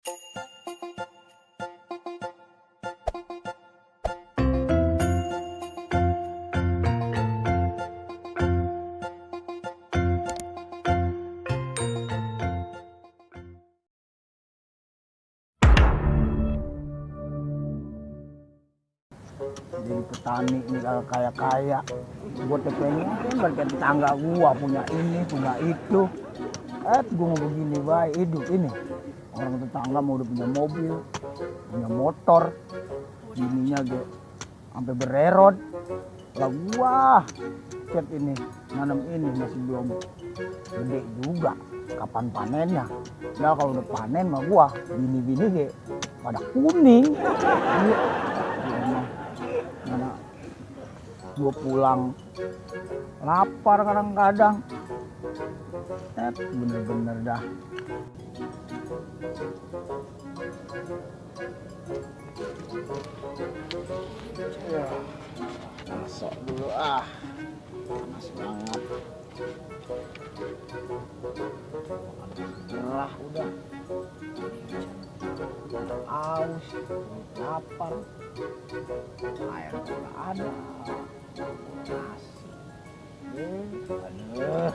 Jadi petani ini kalau kaya-kaya, gue pengen balikin tetangga gua punya ini, punya itu. Gue mau begini baik hidup ini. Orang tetangga mau udah punya mobil, punya motor, bininya gue sampai bererot. Lah gua cet ini nanam ini masih belum gede juga. Kapan panennya? Nah kalau udah panen mah gua bini-bini gue pada kuning. Mana gue pulang lapar kadang-kadang, bener-bener dah. Ya, masuk dulu panas banget. Gerah udah, aus, lapar. Air nggak ada, nasi, aduh.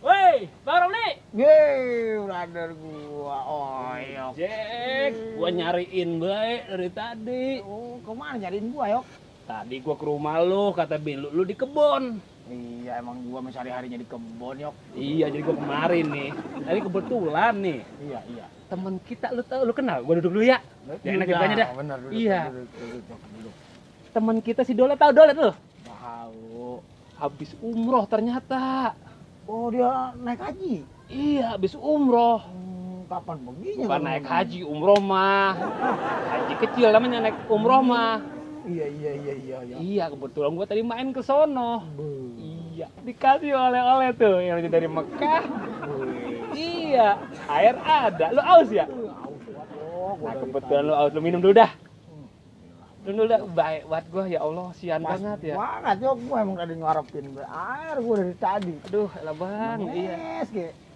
Woi, Bang Romli. Yeay, brother gua, oyok. Jack, gua nyariin baik dari tadi. Oh, kemana nyariin gua, Yok? Tadi gua ke rumah lu, kata Bin, lu di kebon. Iya, emang gua sehari-harinya di kebon, Yok. Iya, jadi gua kemarin nih. Tadi kebetulan nih. Iya. Temen kita, lu kenal? Gua duduk dulu ya. Ya enak gimana dah. Bener, duduk, iya. Duduk. Temen kita si Dolet, tahu Dolet lu? Tahu. Habis umroh ternyata. Oh, dia naik haji. Iya, habis umroh. Kapan perginya? Bukan naik haji, umroh mah. Haji kecil namanya, naik umroh mah. Iya. Iya, kebetulan gua tadi main ke sono. Iya, dikasih oleh-oleh tuh yang dari Mekah. Iya, air ada. Lu aus ya? Nah, kebetulan lu aus, lu minum dulu dah. Minum dulu dah, baik buat gua, ya Allah, sian banget ya. Banget, Yok, gua emang tadi ngarepin air gua dari tadi. Aduh, elah Bang, iya.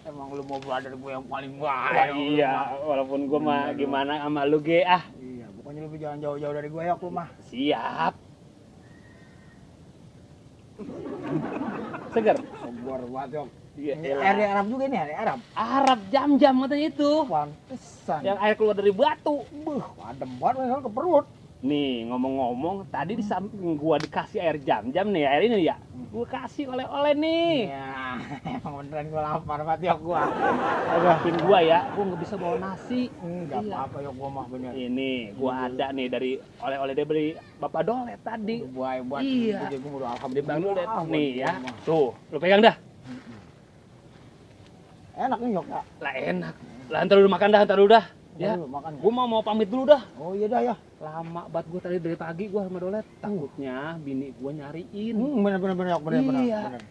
Emang lu mau brother gue yang paling Wah, baik. iya, walaupun gua mah gimana sama lu ge ah. Iya, pokoknya lu jangan jauh-jauh dari gue, Yok, lu mah. Siap. Seger. Segar banget, Yok. Iya, Air Arab juga nih, air Arab. Arab jam-jam katanya itu. Pantesan. Yang air keluar dari batu. Adem banget ke perut. Nih, ngomong-ngomong, tadi di samping gua dikasih air jam-jam nih, air ini ya. Gua kasih oleh-oleh nih. Iya, emang beneran gue lapar banget, Yok, gua. Maafin gua ya, gua nggak bisa bawa nasi. Enggak Iya. apa-apa, Yok, gua mah bener. Ini, gua ada nih dari oleh-oleh dari Bapak Dolet tadi. Buat Iya. jadi gua udah Di alhamdulillah. Bang Dolet. Nih buat ya, gua mah. tuh, lu pegang dah. Enak nih, Yok, ya. Lah enak. Lah ntar lu makan dah, ntar lu dah. Ya, Dulu makan. gua mau pamit dulu dah. Oh iya dah ya. Lama banget gua tadi dari pagi gua sama Dolet. Takutnya bini gua nyariin. Bener, Yok, bener. Iya.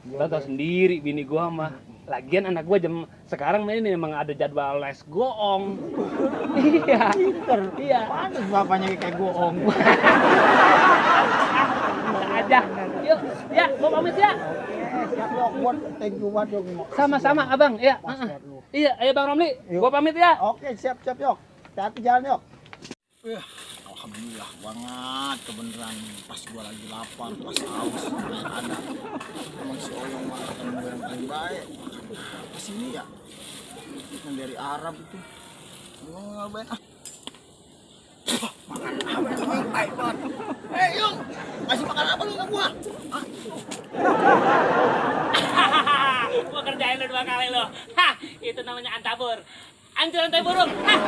Lo tau sendiri bini gua mah. Lagian anak gua jam sekarang ini memang ada jadwal les goong. Iya. Pinter. Iya. Pantes bapaknya kayak goong. Aja. Yuk, ya, gua pamit ya. Siap, Yok. Buat thank you banget, Yok. Sama-sama, Abang. Iya. Pas buat lu. Iya, ayo Bang Romli. Yuk. Gua pamit ya. Oke, siap, Yok. Hati-hati jalan, Yok. Alhamdulillah banget kebenaran pas gua lagi lapar, pas haus, air ada. Emang si Oyong mah temen gue yang paling baik. Apa sih ini ya? Yang dari Arab itu. Gua ngapain makan apa yang baik banget. Hei, Yung, kasih makan apa lu sama gua? Gua kerjain lu 2 kali lo. Hah, itu namanya antabur. Anjir antai burung. Hah.